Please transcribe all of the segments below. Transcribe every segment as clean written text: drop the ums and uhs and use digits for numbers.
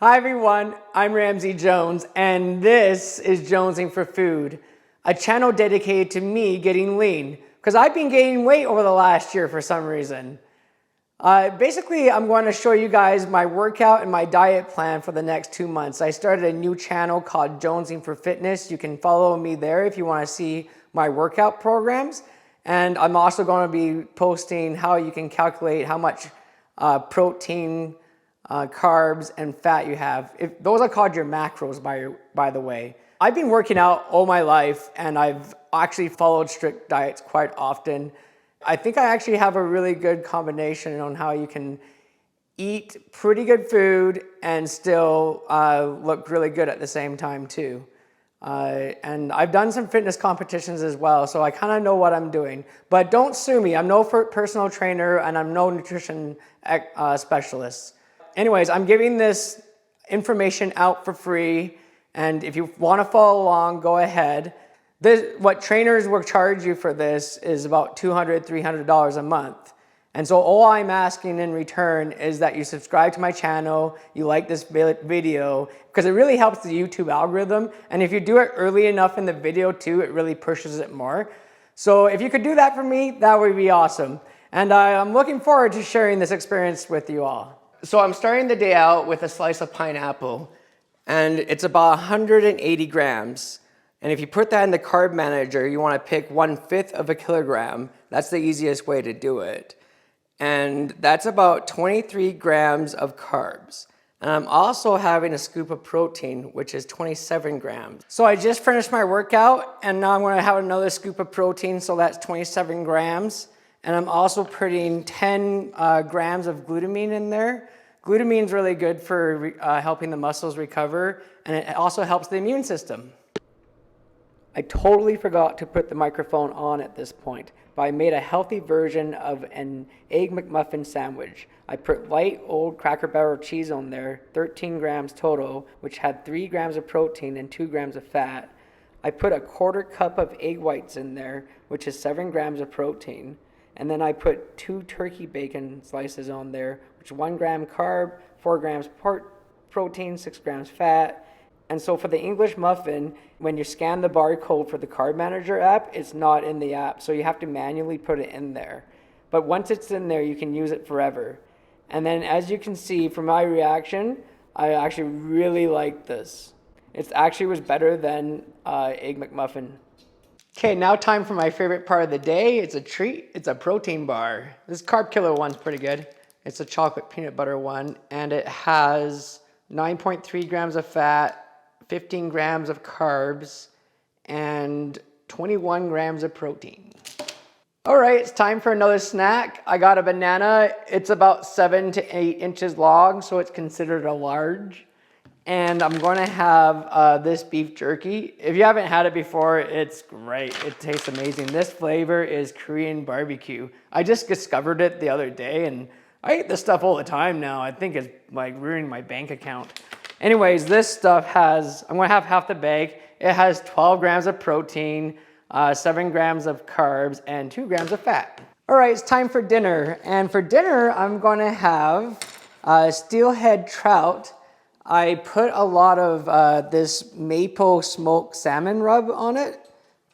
Hi everyone, I'm Ramsey Jones, and this is Jonesing for Food, a channel dedicated to me getting lean, because I've been gaining weight over the last year for some reason. Basically, I'm going to show you guys my workout and my diet plan for the next 2 months. I started a new channel called Jonesing for Fitness. You can follow me there if you want to see my workout programs. And I'm also going to be posting how you can calculate how much protein, carbs, and fat you have. Those are called your macros, by the way. I've been working out all my life, and I've actually followed strict diets quite often. I think I actually have a really good combination on how you can eat pretty good food and still look really good at the same time too. And I've done some fitness competitions as well, so I kind of know what I'm doing. But don't sue me. I'm no personal trainer, and I'm no nutrition specialist. Anyways, I'm giving this information out for free, and if you want to follow along, go ahead. What trainers will charge you for this is about $200, $300 a month. And so all I'm asking in return is that you subscribe to my channel, you like this video, because it really helps the YouTube algorithm. And if you do it early enough in the video too, it really pushes it more. So if you could do that for me, that would be awesome. And I'm looking forward to sharing this experience with you all. So I'm starting the day out with a slice of pineapple, and it's about 180 grams. And if you put that in the carb manager, you want to pick 1/5 of a kilogram. That's the easiest way to do it. And that's about 23 grams of carbs. And I'm also having a scoop of protein, which is 27 grams. So I just finished my workout, and now I'm going to have another scoop of protein, so that's 27 grams. And I'm also putting 10 grams of glutamine in there. Glutamine is really good for helping the muscles recover, and it also helps the immune system. I totally forgot to put the microphone on at this point, but I made a healthy version of an egg Mcmuffin sandwich. I put light old Cracker Barrel cheese on there, 13 grams total, which had 3 grams of protein and 2 grams of fat. I put a 1/4 cup of egg whites in there, which is 7 grams of protein. And then I put 2 turkey bacon slices on there, which is 1 gram carb, 4 grams protein, 6 grams fat. And so for the English muffin, when you scan the barcode for the Carb Manager app, it's not in the app, so you have to manually put it in there. But once it's in there, you can use it forever. And then as you can see from my reaction, I actually really like this. It actually was better than Egg McMuffin. Okay, now time for my favorite part of the day. It's a treat. It's a protein bar. This Carb Killer one's pretty good. It's a chocolate peanut butter one, and it has 9.3 grams of fat, 15 grams of carbs, and 21 grams of protein. All right, it's time for another snack. I got a banana. It's about 7 to 8 inches long, so it's considered a large. And I'm going to have this beef jerky. If you haven't had it before, it's great. It tastes amazing. This flavor is Korean barbecue. I just discovered it the other day, and I eat this stuff all the time now. I think it's like ruining my bank account. Anyways, this stuff has, I'm going to have half the bag. It has 12 grams of protein, 7 grams of carbs, and 2 grams of fat. All right, it's time for dinner. And for dinner, I'm going to have steelhead trout. I put a lot of this maple smoked salmon rub on it.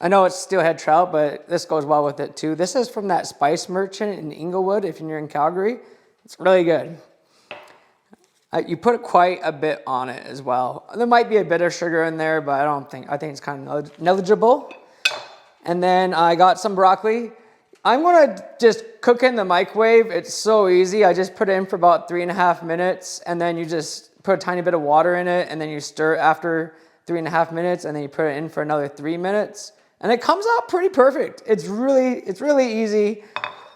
I know it's steelhead trout, but this goes well with it too. This is from that Spice Merchant in Inglewood, if you're in Calgary. It's really good. You put quite a bit on it as well. There might be a bit of sugar in there, but I think it's kind of negligible. And then I got some broccoli. I'm gonna just cook it in the microwave. It's so easy. I just put it in for about 3.5 minutes, and then you just put a tiny bit of water in it, and then you stir it after 3.5 minutes, and then you put it in for another 3 minutes. And it comes out pretty perfect. It's really easy.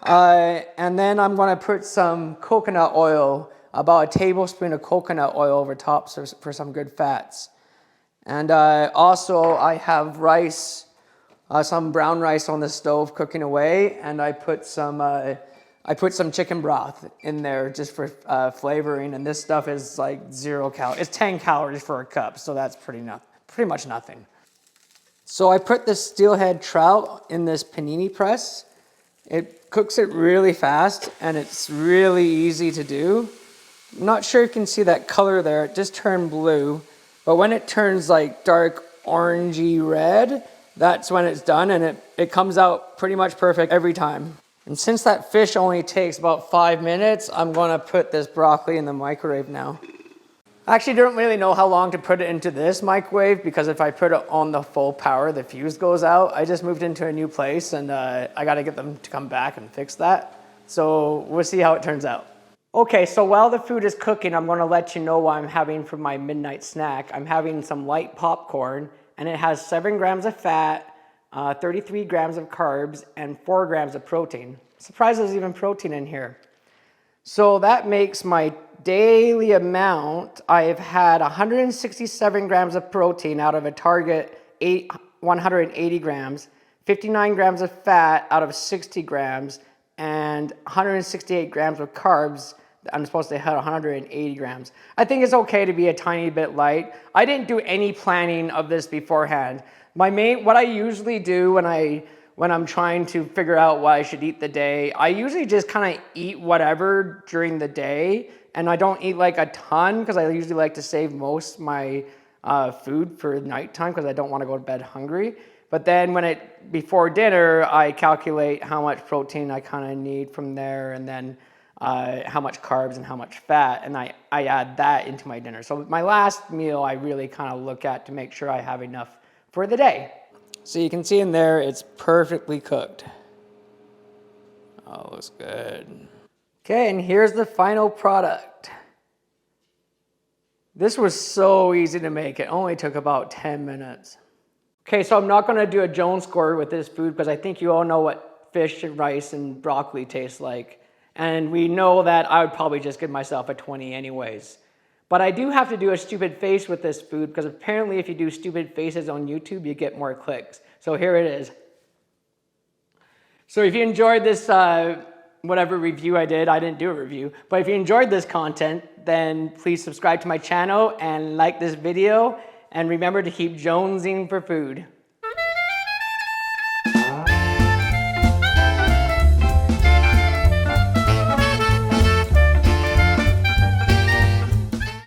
And then I'm gonna put some coconut oil, about a tablespoon of coconut oil over top for some good fats. And also I have rice, some brown rice on the stove cooking away, and I put some chicken broth in there just for flavoring, and this stuff is like 0 calories. It's 10 calories for a cup, so that's pretty much nothing. So I put the steelhead trout in this panini press. It cooks it really fast, and it's really easy to do. I'm not sure if you can see that color there. It just turned blue. But when it turns like dark orangey red, that's when it's done, and it comes out pretty much perfect every time. And since that fish only takes about 5 minutes, I'm gonna put this broccoli in the microwave now. I actually don't really know how long to put it into this microwave, because if I put it on the full power, the fuse goes out. I just moved into a new place, and I gotta get them to come back and fix that. So we'll see how it turns out. Okay, so while the food is cooking, I'm gonna let you know what I'm having for my midnight snack. I'm having some light popcorn, and it has 7 grams of fat, 33 grams of carbs, and 4 grams of protein. Surprised there's even protein in here. So that makes my daily amount. I've had 167 grams of protein out of a target 180 grams, 59 grams of fat out of 60 grams, and 168 grams of carbs. I'm supposed to have 180 grams. I think it's okay to be a tiny bit light. I didn't do any planning of this beforehand. What I usually do when I'm trying to figure out what I should eat the day, I usually just kind of eat whatever during the day, and I don't eat like a ton, because I usually like to save most my food for nighttime, because I don't want to go to bed hungry. But then before dinner, I calculate how much protein I kind of need from there, and then how much carbs and how much fat, and I add that into my dinner. So my last meal, I really kind of look at to make sure I have enough for the day. So you can see in there, it's perfectly cooked. Oh, looks good. Okay, and here's the final product. This was so easy to make. It only took about 10 minutes. Okay, so I'm not gonna do a Jones score with this food, because I think you all know what fish and rice and broccoli taste like. And we know that I would probably just give myself a 20 anyways. But I do have to do a stupid face with this food, because apparently if you do stupid faces on YouTube, you get more clicks. So here it is. So if you enjoyed this, whatever review I didn't do a review, but if you enjoyed this content, then please subscribe to my channel and like this video, and remember to keep jonesing for food.